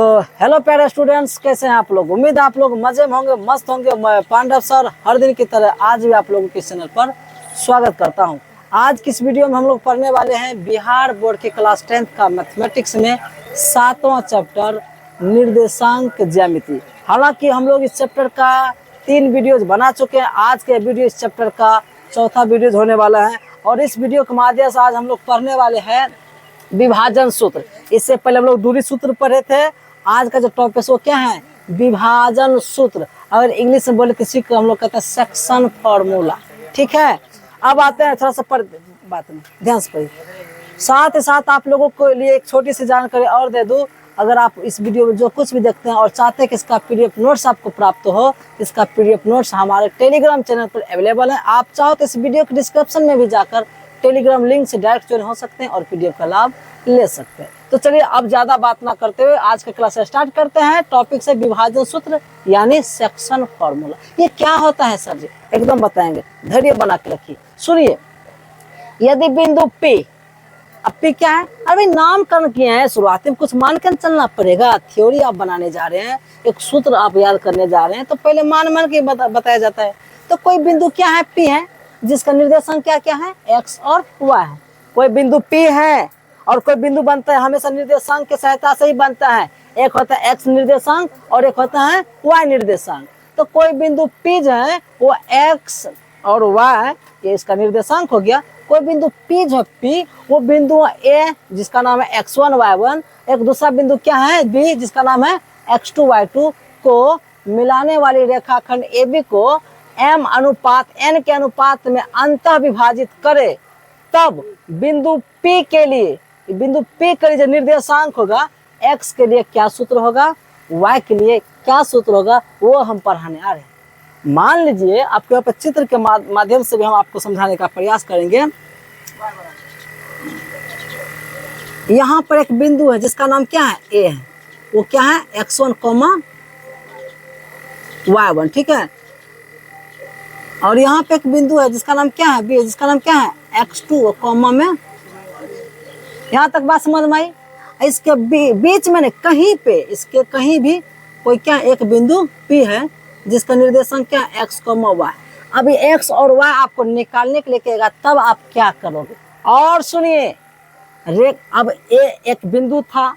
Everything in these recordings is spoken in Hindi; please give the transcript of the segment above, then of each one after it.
हेलो प्यारे स्टूडेंट्स, कैसे हैं आप लोग। उम्मीद है आप लोग मजे में होंगे, मस्त होंगे। मैं पांडव सर हर दिन की तरह आज भी आप लोगों के चैनल पर स्वागत करता हूं। आज किस वीडियो में हम लोग पढ़ने वाले हैं बिहार बोर्ड के क्लास 10th का मैथमेटिक्स में 7वां चैप्टर निर्देशांक ज्यामिति। हालांकि हम लोग इस चैप्टर का 3 वीडियोज बना चुके हैं। आज के वीडियो इस चैप्टर का चौथा वीडियो होने वाला है और इस वीडियो के माध्यम से आज हम लोग पढ़ने वाले हैं विभाजन सूत्र। इससे पहले हम लोग दूरी सूत्र पढ़े थे। आज का जो टॉपिक है वो क्या है, विभाजन सूत्र। अगर इंग्लिश में बोले किसी को हम लोग कहते हैं सेक्शन फॉर्मूला। ठीक है, अब आते हैं थोड़ा सा बात में ध्यान से पढ़िए। साथ ही साथ आप लोगों को लिए एक छोटी सी जानकारी और दे दूं। अगर आप इस वीडियो में जो कुछ भी देखते हैं और चाहते हैं कि इसका पीडीएफ नोट्स आपको प्राप्त हो, इसका पीडीएफ नोट्स हमारे टेलीग्राम चैनल पर अवेलेबल है। आप चाहो तो इस वीडियो के डिस्क्रिप्शन में भी जाकर टेलीग्राम लिंक से डायरेक्ट ज्वाइन हो सकते हैं और पीडीएफ का लाभ ले सकते हैं। तो चलिए अब ज्यादा बात ना करते हुए आज का क्लास स्टार्ट करते हैं। टॉपिक से विभाजन सूत्र यानी सेक्शन फॉर्मूला। ये क्या होता है सर जी, एकदम बताएंगे, धैर्य बना के रखिए। सुनिए, यदि बिंदु P, अब P क्या है, अभी नामकरण किए हैं, शुरुआती में कुछ मान कर चलना पड़ेगा। थ्योरी आप बनाने जा रहे हैं, एक सूत्र आप याद करने जा रहे हैं, तो पहले मान के बताया जाता है। तो कोई बिंदु क्या है, P है, जिसका निर्देशांक क्या क्या है, x और y है। कोई बिंदु P है और कोई बिंदु बनता है हमेशा निर्देशांक की सहायता से ही बनता है। एक होता है x निर्देशांक और एक होता है y निर्देशांक। तो कोई बिंदु P जो है वो x और y ये इसका निर्देशांक हो गया। कोई बिंदु P जो है P वो बिंदु A जिसका नाम है x1 y1, एक दूसरा बिंदु क्या है B जिसका नाम है x2 y2 को मिलाने वाली रेखाखंड AB को m अनुपात n के अनुपात में अंतः विभाजित करे, तब बिंदु P के लिए जो निर्देशांक होगा x के लिए क्या सूत्र होगा, y के लिए क्या सूत्र होगा, वो हम पढ़ाने आ रहे हैं। मान लीजिए आपके यहाँ पर चित्र के माध्यम से भी हम आपको समझाने का प्रयास करेंगे। यहाँ पर एक बिंदु है जिसका नाम क्या है, A है। वो क्या है, x1, y1। ठीक है, और यहाँ पे एक बिंदु है जिसका नाम क्या है, B, जिसका नाम क्या है, x2 कॉमा में। यहाँ तक बात समझ में आई। इसके बीच में कहीं पे इसके कहीं भी कोई क्या एक बिंदु P है जिसका निर्देशांक क्या है, x, y। अभी x और y आपको निकालने के लिए कहेगा, तब आप क्या करोगे। और सुनिए, अब A एक बिंदु था,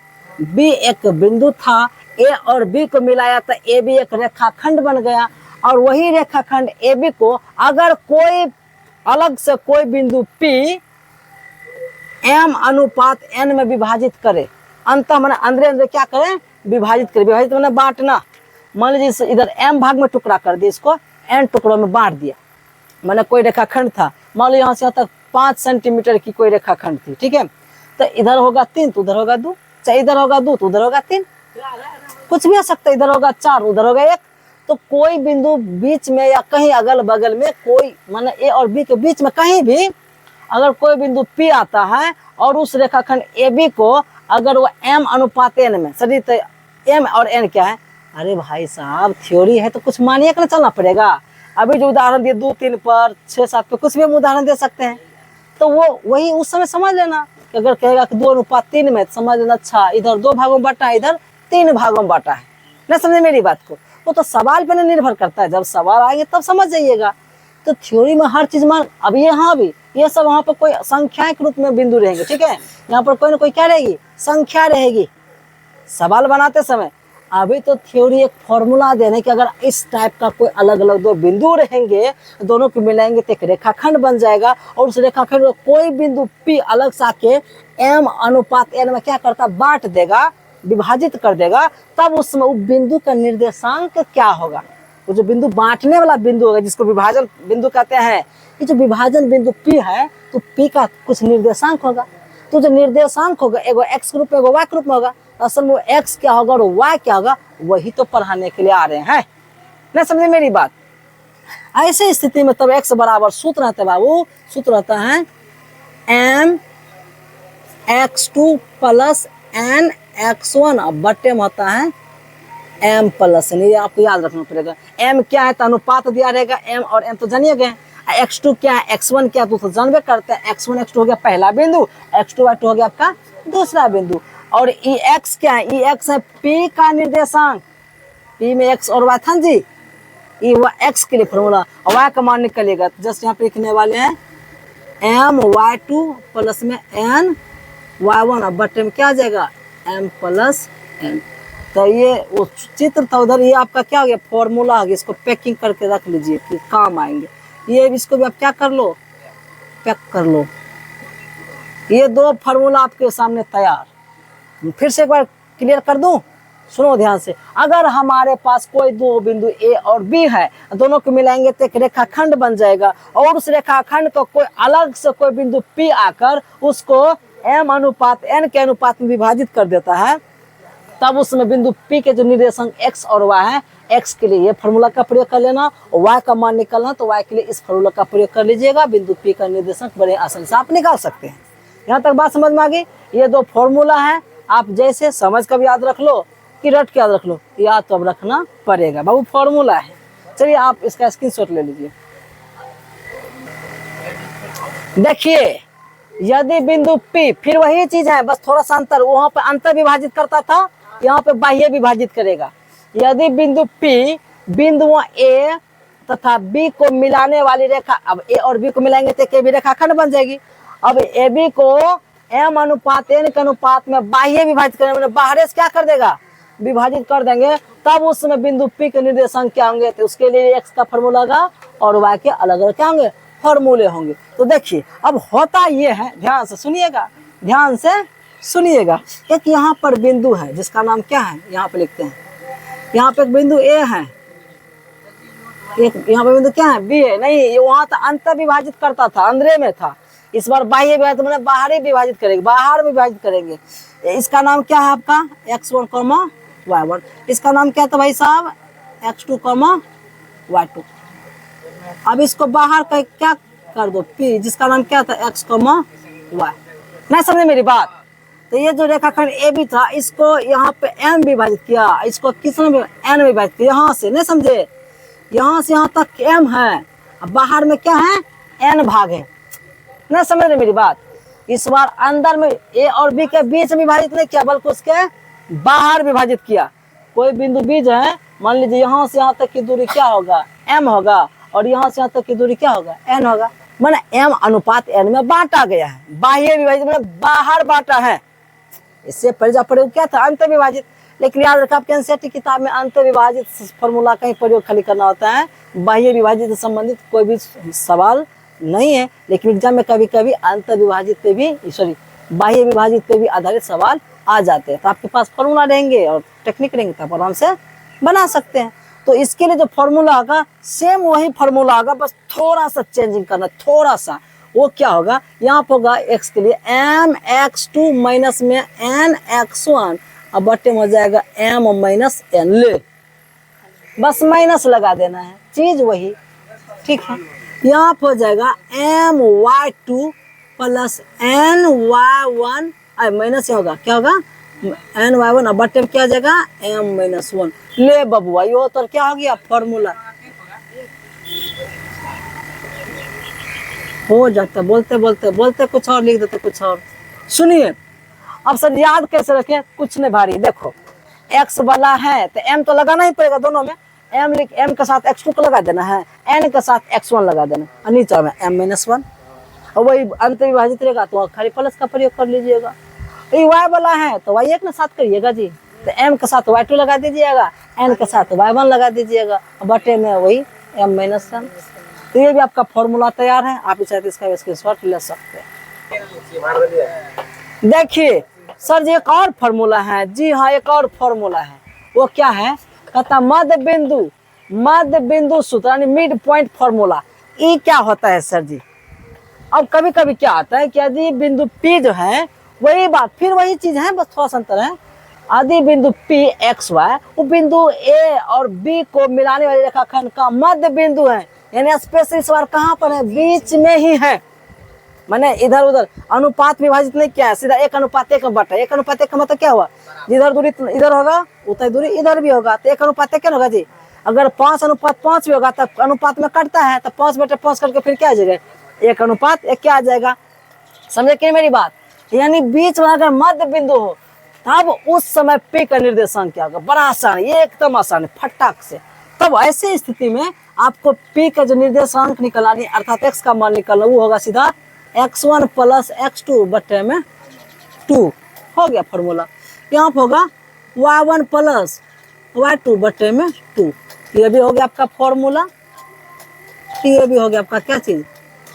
B एक बिंदु था, A और B को मिलाया तो AB एक रेखाखंड बन गया। और वही रेखाखंड AB को अगर कोई अलग से कोई बिंदु P m अनुपात n में विभाजित करे, अंतः मैंने अंदर क्या करें, विभाजित करे। विभाजित मैंने बांटना। मान लीजिए इधर m भाग में टुकड़ा कर दिया, इसको n टुकड़ों में बांट दिया। मैंने कोई रेखाखंड था, मान लो यहाँ से यहाँ तक 5 सेंटीमीटर की कोई रेखाखंड थी। ठीक है, तो इधर होगा 3 तो उधर होगा 2, चाहे इधर होगा 2 तो उधर होगा 3, कुछ भी हो सकता है। इधर होगा 4 उधर होगा 1। तो कोई बिंदु बीच में या कहीं अगल बगल में कोई माने A और B के बीच में कहीं भी अगर कोई बिंदु P आता है और उस रेखाखंड AB को अगर वो m अनुपात n में, सही तो m और n क्या है, अरे भाई साहब थ्योरी है तो कुछ मानिए कर चलना पड़ेगा। अभी जो उदाहरण दिए 2, 3 पर 6, 7 पे कुछ भी हम उदाहरण दे सकते हैं। तो वो वही उस समय समझ लेना कि अगर कहेगा कि 2 अनुपात 3 में, समझ लेना अच्छा इधर 2 भागों में बांटा है, इधर 3 भागों में बांटा है। नहीं समझे मेरी बात को। वो तो सवाल पे निर्भर करता है, जब सवाल आएंगे तब समझ जाइएगा। तो थ्योरी में हर चीज मान, अब यहाँ भी ये सब वहाँ पर कोई संख्या के रूप में बिंदु रहेंगे। ठीक है, यहाँ पर कोई ना कोई क्या रहेगी, संख्या रहेगी सवाल बनाते समय। अभी तो थ्योरी एक फॉर्मूला देने कि अगर इस टाइप का कोई अलग अलग 2 बिंदु रहेंगे, दोनों को मिलाएंगे तो एक रेखाखंड बन जाएगा। और उस रेखाखंड को कोई बिंदु P अलग सा के m अनुपात n में क्या करता, बांट देगा, विभाजित कर देगा। तब उस समय उस बिंदु का निर्देशांक क्या होगा, वो जो बिंदु बांटने वाला बिंदु होगा जिसको विभाजन बिंदु कहते हैं। ये जो विभाजन बिंदु P है तो P का कुछ निर्देशांक होगा। तो जो निर्देशांक होगा एगो x के रूप में एगो y के रूप में होगा। असल में x क्या होगा और y क्या होगा, वही तो पढ़ाने के लिए आ रहे हैं। नहीं समझे मेरी बात। ऐसे स्थिति में तब x बराबर सूत्र रहता है बाबू, सूत्र रहता है m x2 plus n x1 बट्टे में होता है m प्लस n। ये आपको याद रखना पड़ेगा। m क्या है तो अनुपात दिया रहेगा, m और n तो जानिए गए। x2 क्या है, x1 क्या है तो जानबे करते हैं। x1 x2 हो गया पहला बिंदु, x2 y2 हो गया आपका दूसरा बिंदु। और ई एक्स क्या है, ई एक्स है पी का निर्देशांक, पी में एक्स और वाई था जी, ये वह एक्स के लिए फॉर्मूला, और वाई का मान निकलेगा तो जस्ट यहाँ पे लिखने वाले हैं एम वाई टू प्लस में एन वाई वन, और बटे में क्या आ जाएगा एम प्लस एन। तो ये वो चित्र था उधर, ये आपका क्या हो गया फॉर्मूला हो गया, इसको पैकिंग करके रख लीजिए कि काम आएंगे। ये इसको भी आप क्या कर लो, पैक कर लो। ये दो फार्मूला आपके सामने तैयार। फिर से एक बार क्लियर कर दूं, सुनो ध्यान से। अगर हमारे पास कोई दो बिंदु ए और बी है, दोनों को मिलाएंगे तो एक रेखाखंड बन जाएगा, और उस रेखाखंड को कोई अलग से कोई बिंदु पी आकर उसको एम अनुपात एन के अनुपात में विभाजित कर देता है, तब उसमें बिंदु पी के जो निर्देशांक एक्स और वाई है, एक्स के लिए ये फार्मूला का प्रयोग कर लेना, और वाई का मान निकालना तो वाई के लिए इस फार्मूला का प्रयोग कर लीजिएगा। बिंदु पी का निर्देशांक बड़े आसानी से आप निकाल सकते हैं। यहाँ तक बात समझ में आ गई। ये दो फॉर्मूला है, आप जैसे समझ कर याद रख लो कि रट के याद रख लो, याद तो अब रखना पड़ेगा बाबू, फॉर्मूला है। चलिए आप इसका स्क्रीनशॉट ले लीजिए। देखिए यदि बिंदु P, फिर वही चीज है बस थोड़ा सा अंतर, वहां पे अंतर विभाजित करता था, यहाँ पे बाह्य विभाजित करेगा। यदि बिंदु P बिंदुओं A तथा B को मिलाने वाली रेखा, अब A और B को मिलाएंगे तो एक भी रेखाखंड बन जाएगी। अब AB को M अनुपात N के अनुपात में बाह्य विभाजित करेंगे, बाहर से क्या कर देगा विभाजित कर देंगे, तब उसमें बिंदु P के निर्देशांक क्या होंगे, तो उसके लिए एक्स का फॉर्मूला होगा और वाई के अलग अलग क्या होंगे फॉर्मूले होंगे। तो देखिए अब होता ये है, ध्यान से सुनिएगा, ध्यान से सुनिएगा। एक यहाँ पर बिंदु है जिसका नाम क्या है, यहाँ पे लिखते हैं, यहाँ पे एक बिंदु ए है, एक यहाँ पे बिंदु क्या है बी है, नहीं ये वहां था अंतर विभाजित करता था, अंदर में था, इस बार बाह्य विभाजित मैंने बाहर ही विभाजित करेंगे, बाहर विभाजित करेंगे। इसका नाम क्या है आपका x1, y1, इसका नाम क्या था भाई साहब x2, y2। अब इसको बाहर का क्या कर दो P, जिसका नाम क्या था x, y। नहीं समझे मेरी बात? तो ये जो रेखाखंड ए बी था, इसको यहाँ पे m विभाजित किया, इसको किसने n विभाजित किया, यहाँ से, नहीं समझे, यहाँ से यहाँ तक m है, अब बाहर में क्या है n भाग है, नहीं समझ रहे मेरी बात? इस बार अंदर में a और b के बीच में विभाजित नहीं किया, बल्कि उसके बाहर विभाजित किया। कोई बिंदु बीज है, मान लीजिए यहाँ से यहाँ तक की दूरी क्या होगा m होगा, और यहाँ से यहाँ तक की दूरी क्या होगा n होगा, माने m अनुपात n में बांटा गया है, बाह्य विभाजित माने बाहर बांटा है। इससे पहले क्या था अंत विभाजित, लेकिन याद रखा आपके एनसीईआरटी किताब में अंत विभाजित फॉर्मूला का ही प्रयोग खाली करना होता है, बाह्य विभाजित से संबंधित कोई भी सवाल नहीं है। लेकिन एग्जाम में कभी कभी अंत विभाजित पे भी बाह्य विभाजित पे भी आधारित सवाल आ जाते हैं, तो आपके पास फॉर्मूला रहेंगे और टेक्निक रहेंगे तो आप आराम से बना सकते हैं। तो इसके लिए जो फॉर्मूला होगा सेम वही फॉर्मूला होगा, बस थोड़ा सा चेंजिंग करना, थोड़ा सा। वो क्या होगा, यहाँ पर होगा x के लिए mx2 माइनस में nx1, अब बटे में हो जाएगा m माइनस n, ले बस माइनस लगा देना है, चीज वही, ठीक है। यहाँ पर हो जाएगा my2 प्लस ny1, माइनस होगा क्या होगा ny1, अब बटे में क्या हो जाएगा m माइनस 1, ले बबुआ यो तो क्या हो गया फॉर्मूला हो जाता। बोलते बोलते बोलते कुछ और लिख देते कुछ और। सुनिए अब सर याद कैसे रखें, कुछ नहीं भारी, देखो x वाला है तो m तो लगाना ही पड़ेगा दोनों में, m के साथ x2 को लगा देना है, n के साथ x1 लगा देना, और नीचे में m माइनस 1, और वही अंत विभाजित रहेगा तो खाली प्लस का प्रयोग कर लीजिएगा। ये y वाला है तो y1 के साथ करिएगा जी, तो m के साथ y2 लगा दीजिएगा, n के साथ y1 लगा दीजिएगा, बटे में वही m माइनस 1। तो ये भी आपका फॉर्मूला तैयार है, आप इस इसका स्क्रीनशॉट ले सकते हैं। देखिए सर जी एक और फॉर्मूला है, जी हाँ एक और फॉर्मूला है, वो क्या है, कहता मध्य बिंदु सूत्र यानी मिड पॉइंट फॉर्मूला। ये क्या होता है सर जी, अब कभी कभी क्या आता है कि यदि बिंदु P जो है वही बात फिर वही चीज है, बस थोड़ा सा अंतर है। यदि बिंदु P x y वो बिंदु A और B को मिलाने वाले रेखाखंड का मध्य बिंदु है, यानी स्पेस इस बार कहाँ पर है, बीच में ही है, माने इधर उधर अनुपात विभाजित नहीं किया है, सीधा 1:1 में बटा। 1:1 का मतलब क्या हुआ, जिधर दूरी इधर होगा उतना दूरी इधर भी होगा, तो 1:1 क्या होगा जी, अगर 5:5 भी होगा तब अनुपात में कटता है, तो 5/5 करके फिर क्या आ जाएगा 1:1 क्या आ जाएगा, समझे कि मेरी बात। यानी बीच में अगर मध्य बिंदु हो तब उस समय P का निर्देशांक क्या होगा? बड़ा आसान है, ये एकदम आसान है, फटाक से। तब ऐसी स्थिति में आपको P का जो निर्देशांक निकलना है अर्थात x का मान निकलना, वो होगा सीधा x1 प्लस x2 बटे में 2। हो गया फॉर्मूला। यहाँ पर होगा y1 प्लस y2 बटे में 2। ये भी हो गया आपका फॉर्मूला, ये भी हो गया आपका क्या चीज?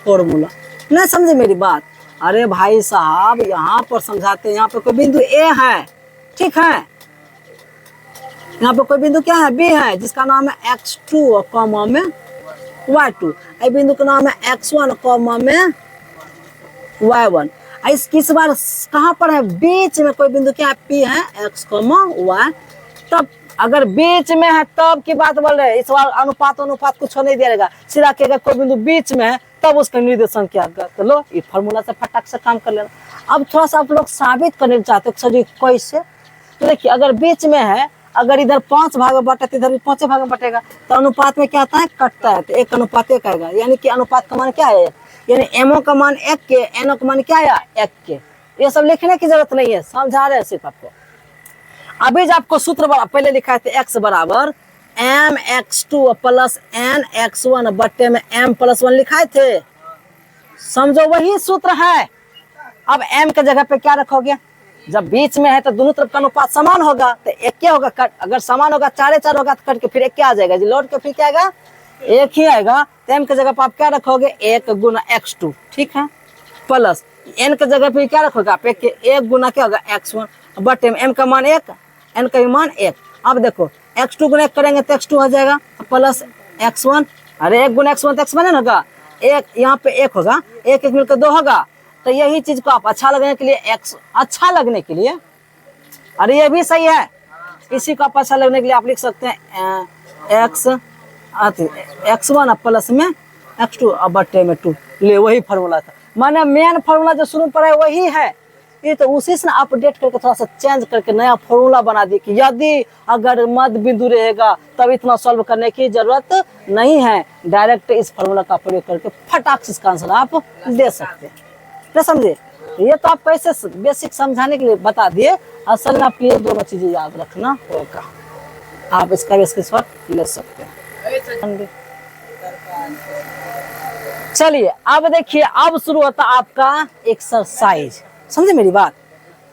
फॉर्मूला। नहीं समझे मेरी बात? अरे भाई साहब यहाँ पर समझाते हैं। यहाँ पर कोई बिंदु ए है, ठीक है, यहाँ पर कोई बिंदु क्या है? बी है, जिसका नाम है x2 कॉमा में y2। ये बिंदु का नाम है x1 कॉमा में y1। इस किस बार कहाँ पर है? बीच में कोई बिंदु क्या है? P है, x कॉमा y। तब अगर बीच में है तब की बात बोल रहे हैं। इस बार अनुपात कुछ नहीं दिया रहेगा, सीधा के अगर कोई बिंदु बीच में है तब उसका निर्देशांक क्या होगा? तो लो ये फॉर्मूला से फटाक से काम कर लेना। अब थोड़ा सा आप लोग साबित करने चाहते हो सर जी कैसे? तो देखिए अगर बीच में है, अगर इधर 5 भाग में बटे तो इधर भी 5 भाग में बटेगा, तो अनुपात में क्या आता है? कटता है, तो 1 अनुपात 1 आएगा। यानी कि अनुपात का मान क्या है? यानी एमओ का मान 1 के, एनओ का मान क्या है? 1 के। ये सब लिखने की जरूरत नहीं है, समझा रहे हैं सिर्फ आपको। अभी जो आपको सूत्र पहले लिखा है x बराबर M x2 plus N x1 बटे में m प्लस 1 लिखाए थे, समझो वही सूत्र है। अब m के जगह पे क्या रखोगे? जब बीच में है तो दोनों तरफ का अनुपात समान होगा, तो एक क्या होगा? कट। अगर समान होगा 4 होगा तो कट के फिर एक क्या आ जाएगा जी? लौट के फिर क्या आएगा? एक ही आएगा। तो m के जगह पर आप क्या रखोगे? 1 गुना x2, ठीक है, प्लस n के जगह पे क्या रखोगे आप? 1 गुना क्या होगा? x1 बटे में m का मान 1, n का मान 1। अब देखो x2 गुना 1 करेंगे तो x2 हो जाएगा, प्लस x1। अरे 1 गुना x1 तो x1 है होगा, 1 यहाँ पे 1 होगा, 1 1 मिलकर 2 होगा। तो यही चीज को आप अच्छा लगने के लिए अच्छा लगने के लिए, अरे ये भी सही है, इसी को आप अच्छा लगने के लिए आप लिख सकते हैं x1 प्लस में x2 बटे में 2। ले वही फॉर्मूला था, माने मेन फॉर्मूला जो शुरू पर है वही है। ये तो उसी से अपडेट करके थोड़ा सा चेंज करके नया फॉर्मूला बना दिए कि यदि अगर मध्य बिंदु रहेगा तब इतना सॉल्व करने की जरूरत नहीं है, डायरेक्ट इस फॉर्मूला का प्रयोग करके फटाक से इसका आंसर आप दे सकते हैं। नहीं समझे? ये तो आप कैसे बेसिक समझाने के लिए बता दिए, असल में आपकी ये दोनों चीजें याद रखना होगा। आप इसका भी स्क्रीनशॉट ले सकते हैं। चलिए अब देखिए, अब शुरू होता आपका एक्सरसाइज। समझे मेरी बात?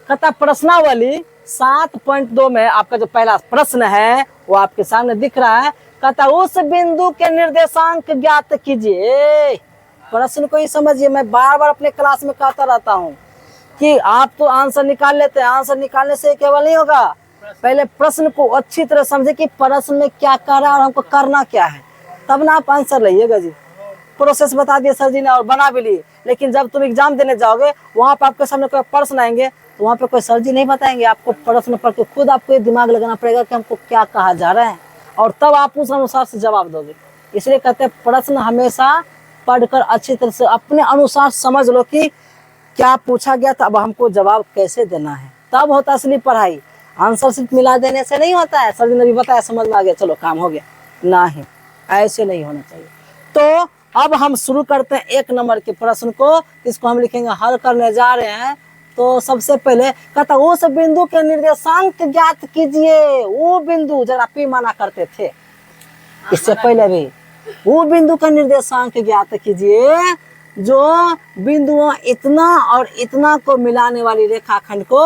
कहता प्रश्नावली 7.2 में आपका जो पहला प्रश्न है वो आपके सामने दिख रहा है। कहता उस बिंदु के निर्देशांक ज्ञात कीजिए। प्रश्न को ही समझिए, मैं बार बार अपने क्लास में कहता रहता हूँ कि आप तो आंसर निकाल लेते हैं, आंसर निकालने से केवल नहीं होगा, पहले प्रश्न को अच्छी तरह समझे कि प्रश्न में क्या कह रहा है और हमको करना क्या है, तब ना आप आंसर लाइएगा जी। प्रोसेस बता दिए सर जी ने और बना भी लिए, लेकिन जब तुम एग्जाम देने जाओगे वहाँ पे आपके सामने कोई प्रश्न आएंगे तो वहाँ पे कोई सर जी नहीं बताएंगे, आपको प्रश्न पढ़ के खुद आपको ये दिमाग लगाना पड़ेगा कि हमको क्या कहा जा रहा है, और तब आप उस अनुसार से जवाब दोगे। इसलिए कहते हैं प्रश्न हमेशा पढ़कर अच्छी तरह से अपने अनुसार समझ लो कि क्या पूछा गया था, अब हमको जवाब कैसे देना है, तब होता असली पढ़ाई। आंसर सिर्फ मिला देने से नहीं होता है, सर जी ने भी बताया, समझ में आ गया, चलो काम हो गया, नहीं, ऐसे नहीं होना चाहिए। तो अब हम शुरू करते हैं 1 नंबर के प्रश्न को, इसको हम लिखेंगे हल करने जा रहे हैं। तो सबसे पहले कहता उस बिंदु के निर्देशांक ज्ञात कीजिए। वो बिंदु जरा P माना करते थे इससे पहले भी, वो बिंदु का निर्देशांक ज्ञात कीजिए जो बिंदुओं इतना और इतना को मिलाने वाली रेखाखंड को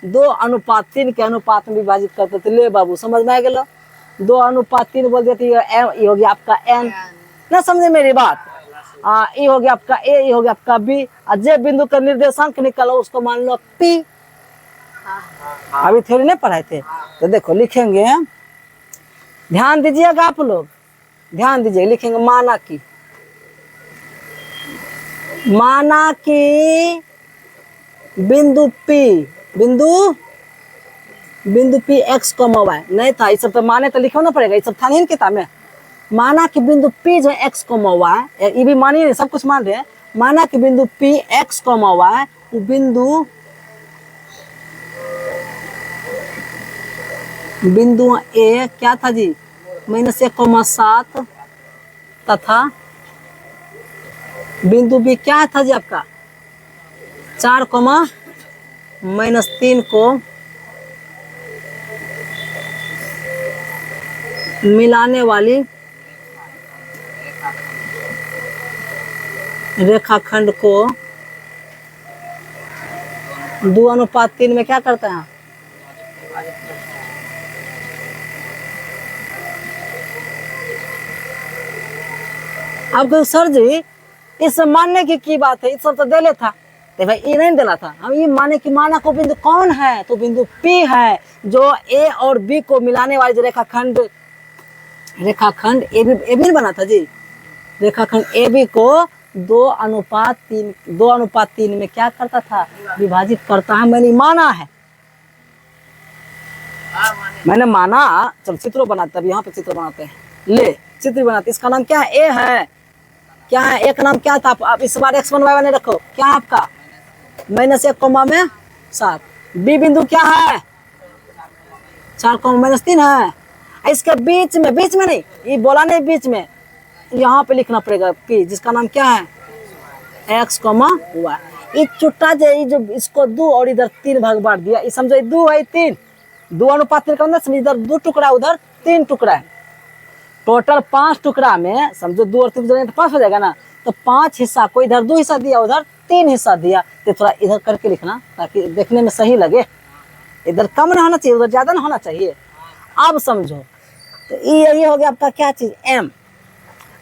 2:3 के अनुपात में विभाजित करते थे। ले बाबू समझ में आ गया, 2:3 बोल देते, ये हो गया आपका n। ना समझे मेरी बात? ये हो गया आपका a, ये हो गया आपका b। जे बिंदु का निर्देशांक निकालो उसको मान लो p। अभी थ्योरी नहीं पढ़ाए थे, तो देखो लिखेंगे, ध्यान दीजिएगा आप लोग, ध्यान दीजिए, लिखेंगे माना कि बिंदु p x, y नहीं था, ये सब तो माने तो लिखो ना पड़ेगा, ये सब था नहीं किताब में। माना कि बिंदु P जो x, y, ये भी मानिए नहीं, सब कुछ मान रहे हैं। माना कि बिंदु P x, y बिंदु A क्या था जी? -1,7 तथा बिंदु B क्या था जी आपका? 4, -3 को मिलाने वाली रेखाखंड को 2:3 में क्या करते हैं? अब सर जी इस मानने की बात है, इस सब तो दे ले था, तो भाई ये नहीं देना था, हम ये माने कि माना को बिंदु कौन है, तो बिंदु P है जो A और B को मिलाने वाली जो रेखाखंड ए बी बना था जी, रेखाखंड ए बी को 2:3 में क्या करता था? विभाजित करता है। मैंने माना है, मैंने माना। चल चित्र बनाते, अब यहाँ पे चित्र बनाते हैं, ले चित्र बनाते। इसका नाम क्या है? ए है, क्या है? एक नाम क्या था? आप इस बार x1 y1 नहीं रखो, क्या है आपका? -1,7। बी बिंदु क्या है? 4,-3 है। इसके बीच में नहीं, ये बोला नहीं बीच में, यहाँ पे लिखना पड़ेगा p, जिसका नाम क्या है? x, y। ये छुट्टा जो इसको 2 और इधर 3 भाग बांट दिया, ये समझो 2 है 3, 2:3 का मतलब इधर 2 टुकड़ा, उधर 3 टुकड़ा है, टोटल 5 टुकड़ा में समझो 2 और 3 तो 5 हो जाएगा ना। तो 5 हिस्सा को इधर 2 हिस्सा दिया, उधर 3 हिस्सा दिया, तो थोड़ा इधर करके लिखना ताकि देखने में सही लगे, इधर कम ना होना चाहिए, उधर ज्यादा ना होना चाहिए। अब समझो, तो ये हो गया आपका क्या चीज? m,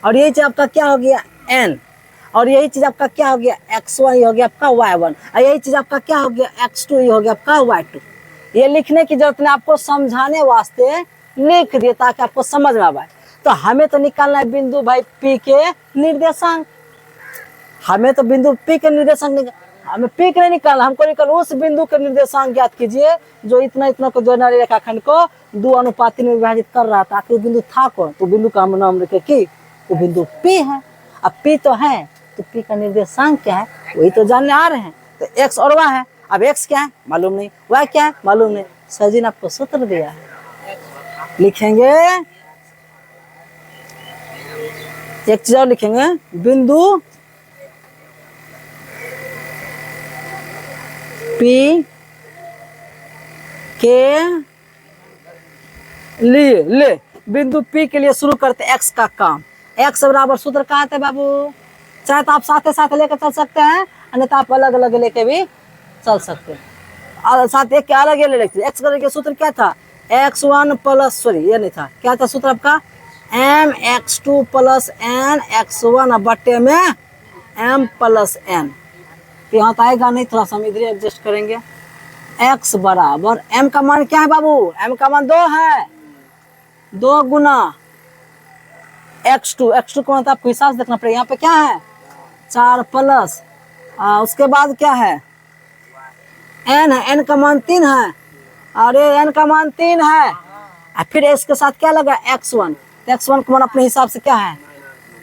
और यही चीज आपका क्या हो गया? n, और यही चीज आपका क्या हो गया? x1, ये हो गया आपका y1, और यही चीज आपका क्या हो गया? x2, ये हो गया आपका y2। ये लिखने की जरूरत नहीं, आपको समझाने वास्ते लिख दिए ताकि आपको समझ में आए। तो हमें तो निकालना है बिंदु भाई P के निर्देशांक, हमें तो बिंदु P के निर्देशांक हमें P के नहीं निकालना, हमको निकाल उस बिंदु के निर्देशांक ज्ञात कीजिए जो इतना को जोड़ने वाली रेखाखंड को 2:3 में विभाजित कर रहा था। कि वो बिंदु था कौन? तो बिंदु का हम नाम रखे कि वो बिंदु P है। अब P तो है, तो P का निर्देशांक क्या है वही तो जानने आ रहे हैं। तो x और y है, अब x क्या है मालूम नहीं, y क्या है मालूम नहीं, सर जी ने आपको सूत्र दिया है, लिखेंगे एक चीज और लिखेंगे, बिंदु P के लिए, ले बिंदु P के लिए शुरू करते x का काम। x बराबर सूत्र कहा था बाबू, चाहे तो आप साथ साथ लेकर चल सकते हैं, अन्यथा आप अलग अलग लेके भी चल सकते हैं, और साथ एक अलग ले लेते हैं। x के सूत्र क्या था? x1 प्लस, सॉरी ये नहीं था, क्या था सूत्र आपका? mx2 प्लस n x1 बटे में m प्लस n। तो यहाँ तो आएगा नहीं, थोड़ा सा हम इधर एडजस्ट करेंगे। x बराबर m का मान क्या है बाबू? m का मान 2 है, 2 गुना x2 का मान तो आपको हिसाब से देखना पड़ेगा। यहाँ पे क्या है? 4 प्लस उसके बाद क्या है? n है, n का मान 3 है, अरे n का मान 3 है, फिर इसके साथ क्या लगा? x1, तो x1 का मान अपने हिसाब से क्या है?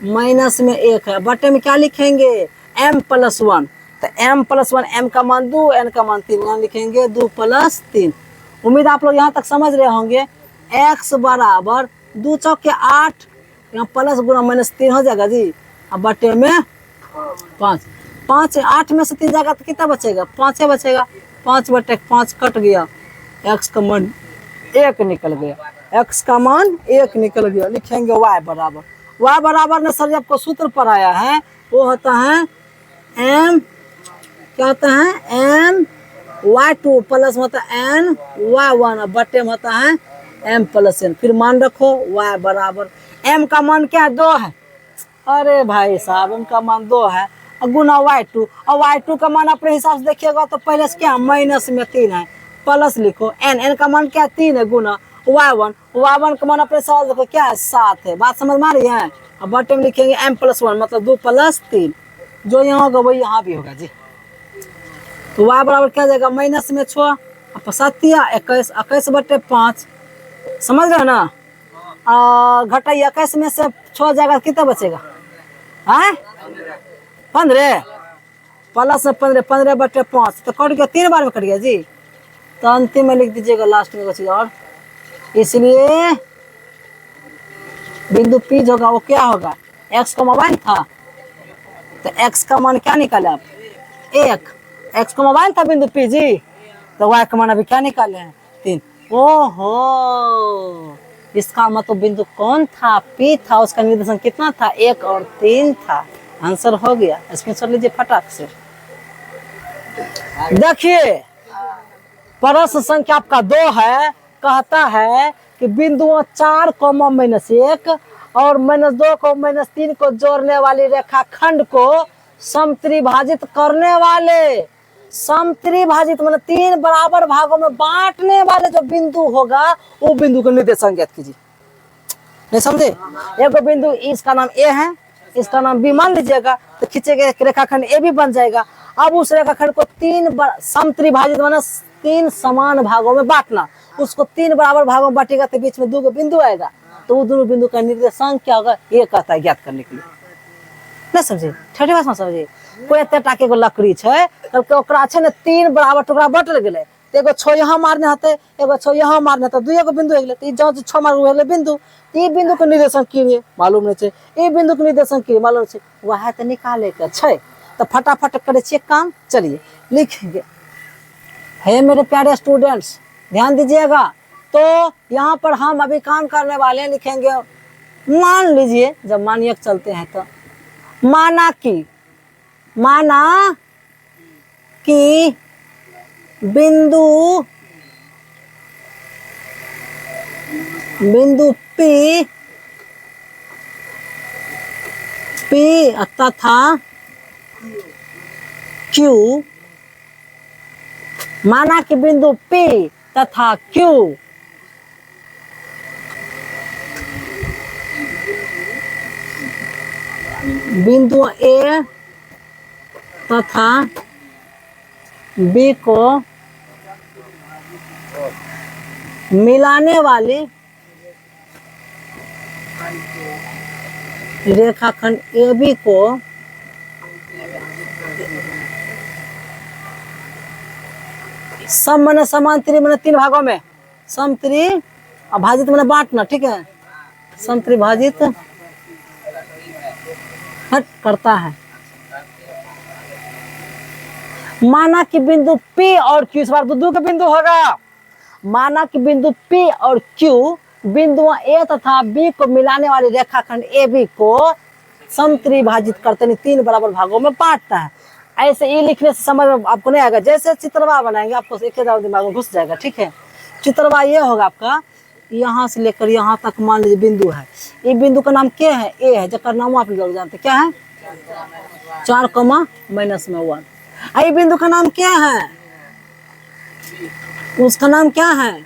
-1 है, बटे में क्या लिखेंगे? m प्लस 1, तो m प्लस 1, m का मान 2, n का मान 3, यहाँ लिखेंगे 2 प्लस 3। उम्मीद आप लोग यहाँ तक समझ रहे होंगे। x बराबर 2 चौके 8, यहाँ प्लस गुना -3 हो जाएगा जी, अब बटे में 5, 8 में से 3 जाएगा तो कितना बचेगा? 5 बचेगा, 5 बटे 5 कट गया, x का मान 1 निकल गया, x का मान 1 निकल गया। लिखेंगे y बराबर ने सर आपको सूत्र पर आया है, वो होता है m, क्या होता है? m y2 प्लस होता है n y1 बटे में होता है m प्लस n। फिर मान रखो y बराबर m का मान क्या है? 2 है, अरे भाई साहब m का मान 2 है, गुना y2, और y2 का मान अपने हिसाब से देखिएगा तो पहले से क्या माइनस में 3 है, प्लस लिखो n का मान क्या है? 3 है, गुना y1 का मान अपने हिसाब से देखो क्या है? 7 है। बात समझ में आ रही है? अब बटे में लिखेंगे m प्लस 1 मतलब 2 प्लस 3, जो यहाँ होगा वही यहाँ भी होगा जी। तो y बराबर क्या जाएगा? माइनस में 6, 21 बटे 5, समझ रहे हो ना? घटाई 21 में से 6 जाएगा, कितना बचेगा? है 15 प्लस 15 बटे 5, तो कट गया, 3 बार में कट गया जी। तो अंतिम में लिख दीजिएगा लास्ट में बचेगा, और इसलिए बिंदु P जो होगा वो क्या होगा? x का मोबाइल था, तो x का मान क्या निकाले आप? 1, x का मोबाइल था बिंदु P जी, तो y का मान अभी क्या निकाले हैं? 3। ओहो, इसका मतलब बिंदु कौन था? P था। उसका निर्देशांक कितना था? 1 और 3 था। आंसर हो गया। स्क्रीनशॉट लीजिए फटाक से। देखिए प्रश्न संख्या आपका 2 है। कहता है कि बिंदुओं 4, -1 और -2 को -3 को जोड़ने वाली रेखाखंड को समत्रिभाजित करने वाले, समत्रिभाजित मतलब 3 बराबर भागों में बांटने वाले जो बिंदु होगा वो बिंदु को निर्देशांक ज्ञात कीजिए। नहीं समझे? एक बिंदु इसका नाम ए है, इसका नाम बी मान लीजिएगा, तो खींचेगा रेखाखंड ए भी बन जाएगा। अब उस रेखाखंड को 3 समत्रिभाजित माना 3 समान भागों में बांटना। उसको 3 बराबर भागों में बांटेगा तो बीच में 2 बिंदु आएगा, तो वो दोनों बिंदु का निर्देशांक क्या होगा ये कहता है ज्ञात करने के लिए। नहीं समझे? छठी बात समझिए। कोई एते टाके को लकड़ी है, ओकरा छै ने 3 बराबर टुकड़ा बटल गेलै, तो एगो 6 यहाँ मारने हते, एगो 6 यहाँ मारने हते, 2 बिंदु हो गेलै। तो जहाँ 6 मार गेलै बिंदु, ई बिंदु के निर्देशांक की रे मालूम नहीं छै, ई बिंदु के निर्देशांक की मालूम छै, वह तो निकाले के छै। तो फटाफट करे छिए काम। चलिए लिखेंगे। हे मेरे प्यारे स्टूडेंट्स ध्यान दीजिएगा। तो यहाँ पर हम अभी काम करने वाले हैं, लिखेंगे। मान लीजिए, जब मानियक चलते हैं तो माना कि बिंदु P तथा Q, माना कि बिंदु P तथा Q बिंदु A तथा B को मिलाने वाली रेखाखंड AB को सम माने समांतरी माने 3 भागों में, समत्रि भाजित माने बांटना, ठीक है, समत्रि भाजित हट करता है। माना कि बिंदु P और Q, इस बार दो का बिंदु होगा। माना कि बिंदु P और Q बिंदुओं A तथा B को मिलाने वाली रेखाखंड AB को समत्रिभाजित करते नहीं 3 बराबर भागों में बांटता है। ऐसे ये लिखने से समझ में आपको नहीं आएगा। जैसे चित्रवा बनाएंगे आपको एक दिमाग में घुस जाएगा, ठीक है। चित्रवा ये होगा आपका, यहाँ से लेकर यहाँ तक मान लीजिए बिंदु है। ये बिंदु का नाम क्या है? ए है, जबकि नाम आप लोग जानते क्या है? 4, -1। ये बिंदु का नाम क्या है? उसका नाम क्या है?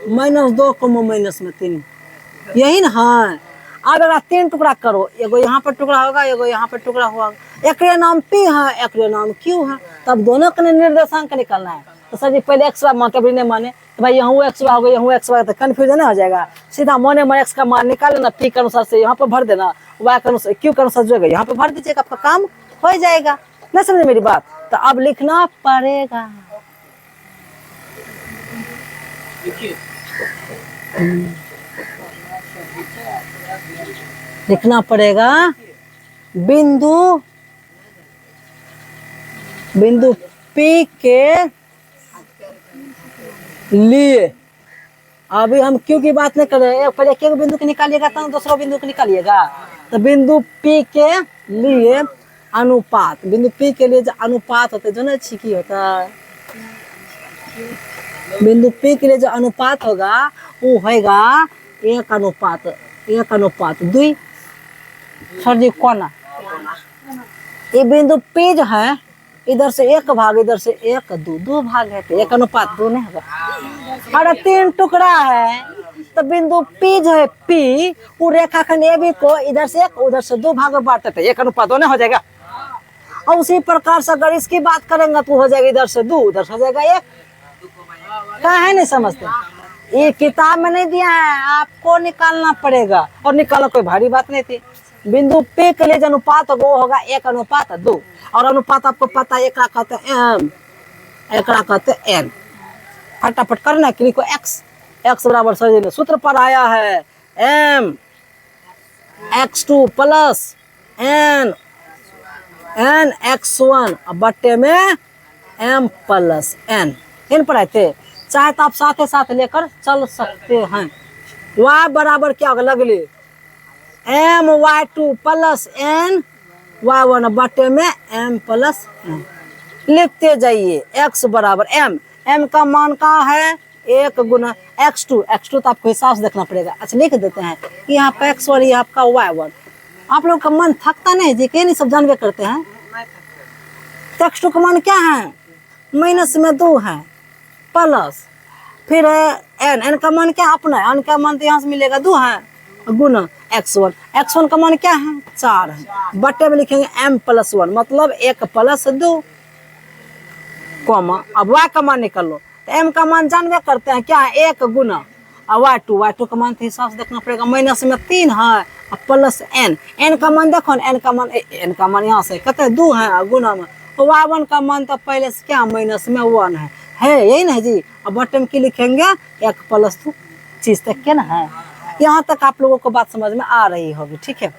-2, -3। यही ना है। अब अगर 3 टुकड़ा करो, एगो यहाँ पर टुकड़ा होगा, एगो यहाँ पर टुकड़ा होगा। एक नाम P है, एक नाम Q है, तब दोनों का निर्देशांक निकालना है। तो सर जी पहले x मानते भी नहीं माने, तो भाई यहाँ x होगा, यहाँ x तो कन्फ्यूजन हो जाएगा। सीधा मोने में x का मान निकाल लेना, P के अनुसार से यहाँ पर भर देना, y के अनुसार Q के अनुसार जो है यहाँ पे भर दीजिएगा, आपका काम हो जाएगा। नहीं समझे मेरी बात? तो अब लिखना पड़ेगा। लिखना पड़ेगा बिंदु P के लिए। अभी हम Q की बात नहीं कर रहे हैं, पहले एक बिंदु को निकालिएगा तब दूसरा बिंदु को निकालिएगा। तो बिंदु P के लिए अनुपात, बिंदु P के लिए जो अनुपात होता है, जो ना छिकी होता है, बिंदु P के लिए जो अनुपात होगा वो होगा 1:2। सर जी कोना, ये बिंदु P जो है इधर से 1 भाग, इधर से 1, 2 भाग है, तो 1:2 नहीं होगा। और 3 टुकड़ा है, तो बिंदु P जो है P, वो रेखाखंड AB को इधर से 1 उधर से 2 भाग में बांटते थे, 1:2 नहीं हो जाएगा। और उसी प्रकार से अगर इसकी बात करेंगे तो हो जाएगा इधर से 2 उधर से हो जाएगा 1। क्या है नहीं समझते? ये किताब में नहीं दिया है, आपको निकालना पड़ेगा, और निकालना कोई भारी बात नहीं थी। बिंदु P के लिए जो अनुपात होगा वो होगा 1:2, और अनुपात आपको पता है, एक कहते हैं M, एक कहते हैं N। फटाफट करना है, लिखो x बराबर सही सूत्र पर आया है mx2 प्लस nx1 बट्टे में m प्लस n। इन पर आए थे, चाहे तो आप साथ ही साथ लेकर चल सकते हैं। y बराबर क्या होगा, लगले my2 प्लस n y1 बटे में m प्लस n। लिखते जाइए x बराबर m का मान का है 1 गुना x2 तो आपको हिसाब से देखना पड़ेगा। अच्छा लिख देते हैं, ये आपका x1, ये आपका y1। आप लोग का मन थकता नहीं जी, कहीं नहीं सब जानवे करते हैं। तो x2 का मान क्या है, माइनस में 2 है, प्लस फिर n का मान क्या है अपना, n का मान तो यहाँ से मिलेगा 2 है, गुना x1 का मान क्या है 4 है, बटे में लिखेंगे m प्लस 1 मतलब 1 प्लस 2, कॉमा अब y का मान निकाल लो। तो m का मान जानवे करते हैं क्या है 1 गुना y2 का मान तो हिसाब से देखना पड़ेगा, माइनस में 3 है प्लस n का मान देखो n का मान यहाँ से कहते हैं 2 है गुना में, तो y1 का मान तो पहले से क्या माइनस में 1 है यही ना जी। अब बटन की लिखेंगे 1 प्लस 2, चीज तक के ना है। यहाँ तक आप लोगों को बात समझ में आ रही होगी, ठीक है।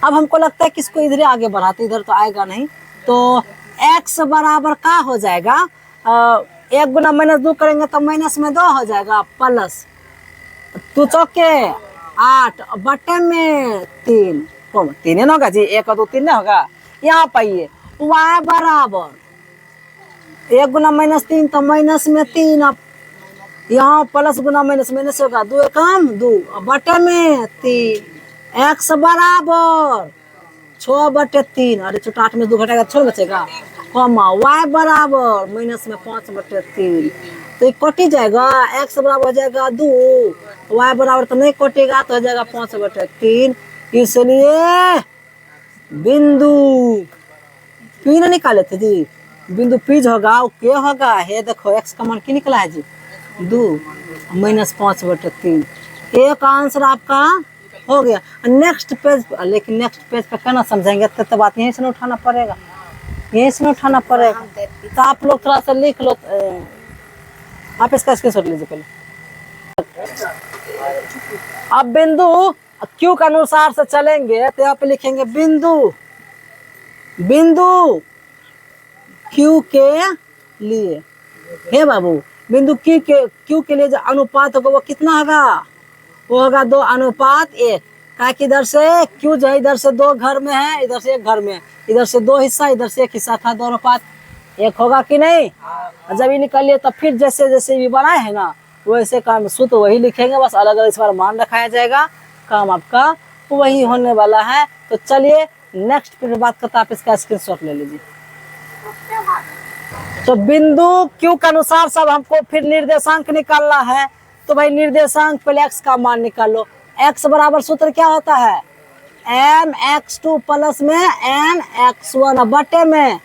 अब हमको लगता है कि इसको इधर आगे बढ़ाते, इधर तो आएगा नहीं, तो x बराबर का हो जाएगा 1 गुना माइनस 2 करेंगे तो माइनस में 2 हो जाएगा, प्लस 2 चौके 8 बटे में 3, 3 होगा जी, 1 और 2 3 नहीं होगा। यहाँ पाइए y बराबर 1 गुना माइनस 3 तो माइनस में 3, अब यहाँ प्लस गुना माइनस होगा, 2 कम 2 बटे में 3, x बराबर 6 बटे 3, अरे छोटा 8 में 2 घटेगा 6 बचेगा, कॉमा y बराबर माइनस में 5 बटे 3, तो ये कटी जाएगा, x बराबर हो जाएगा 2, y बराबर तो नहीं कटेगा तो हो जाएगा 5 बटे 3, इसलिए बिंदु पी ना निकाले थे जी, बिंदु पी होगा क्या होगा, ये देखो x का मान की निकला है जी 2 माइनस 5 बटे 3, एक आंसर आपका हो गया। नेक्स्ट पेज, लेकिन नेक्स्ट पेज पे क्या ना समझेंगे तो बात यहीं से उठाना पड़ेगा, यहीं से उठाना पड़ेगा। तो आप लोग थोड़ा सा लिख लो, आप इसका स्क्रीनशॉट लीजिए पहले। अब बिंदु क्यू के अनुसार से चलेंगे तो यहाँ पे लिखेंगे बिंदु क्यू के लिए, हे बाबू बिंदु क्यू के लिए जो अनुपात होगा वो कितना होगा, वो होगा 2:1, क्या कि इधर से क्यू जो है इधर से 2 घर में है, इधर से 1 घर में है, इधर से 2 हिस्सा इधर से 1 हिस्सा था, 2:1 होगा कि नहीं। जब ये निकालिए तो फिर जैसे जैसे भी बनाए है ना वैसे काम सूत्र वही लिखेंगे, बस अलग अलग इस बार मान रखाया जाएगा, काम आपका वही होने वाला है। तो चलिए नेक्स्ट फिर बात करते हैं, आप इसका स्क्रीनशॉट ले लीजिए। तो बिंदु क्यू के अनुसार सब हमको फिर निर्देशांक निकालना है, तो भाई निर्देशांक पहले x का मान निकाल लो। x बराबर सूत्र क्या होता है mx2 प्लस में mx1 बटे में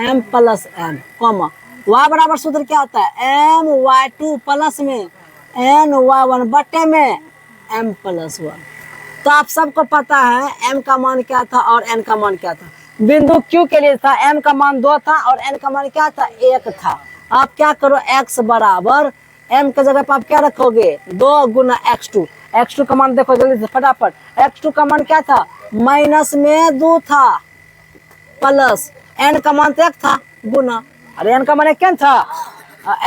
m plus n, comma y बराबर सूत्र क्या होता है my2 प्लस में ny1 बटे में m प्लस 1। तो आप सबको पता है m का मान क्या था और n का मान क्या था। बिंदु Q के लिए था m का मान 2 था और n का मान क्या था 1 था। आप क्या करो x बराबर m के जगह पर आप क्या रखोगे 2 गुना x2 का मान देखो जल्दी से फटाफट, x2 का मान क्या था माइनस में 2 था, प्लस n का मान 1 था गुना, अरे n का मान क्या था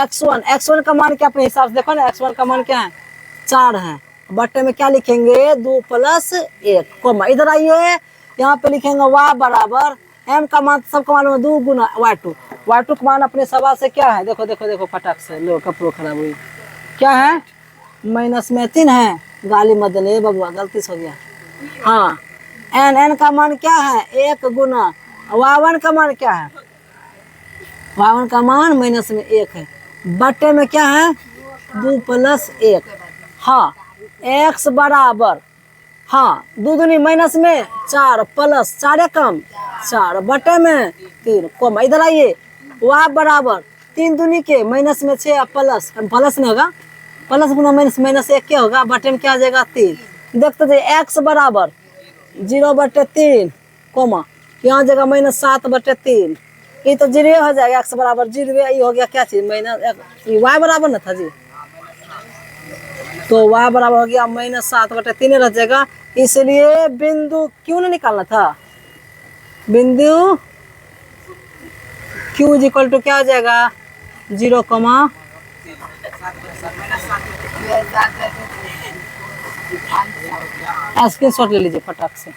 x1 का मान क्या अपने हिसाब से देखो ना, x1 का मान क्या है 4 है, बटे में क्या लिखेंगे 2 प्लस 1, कोमा इधर आइए यहाँ पे लिखेंगे y बराबर m का मान सबका मान 2 गुना y2 का मान अपने सवाल से क्या है, देखो देखो देखो फटाक से लो, कपड़ों खराब हुई, क्या है माइनस में 3 है, गाली मत देने बबुआ गलती से हो गया। हाँ n का मान क्या है 1 गुना y1 का मान क्या है, y1 का मान माइनस में 1 है, बटे में क्या है 2 प्लस 1। हाँ x बराबर हाँ 2 दूनी माइनस में 4 प्लस 4 कम 4 बटे में 3, कोमा इधर आइए y बराबर 3 दूनी के माइनस में 6 प्लस नहीं होगा, प्लस गुना माइनस 1 क्या होगा, बटे में क्या आ जाएगा 3। देखते थे x बराबर 0 बटे 3, कोमा यहाँ जगह माइनस 7 बटे 3, ये तो 0 हो जाएगा, x बराबर 0, ये हो गया क्या चीज माइनस y बराबर ना था जी, तो y बराबर हो गया माइनस 7 बटे 3 रह जाएगा। इसलिए बिंदु क्यों नहीं निकालना था, बिंदु Q इक्वल टू क्या हो जाएगा 0, स्क्रीन शॉट ले लीजिए फटाक से।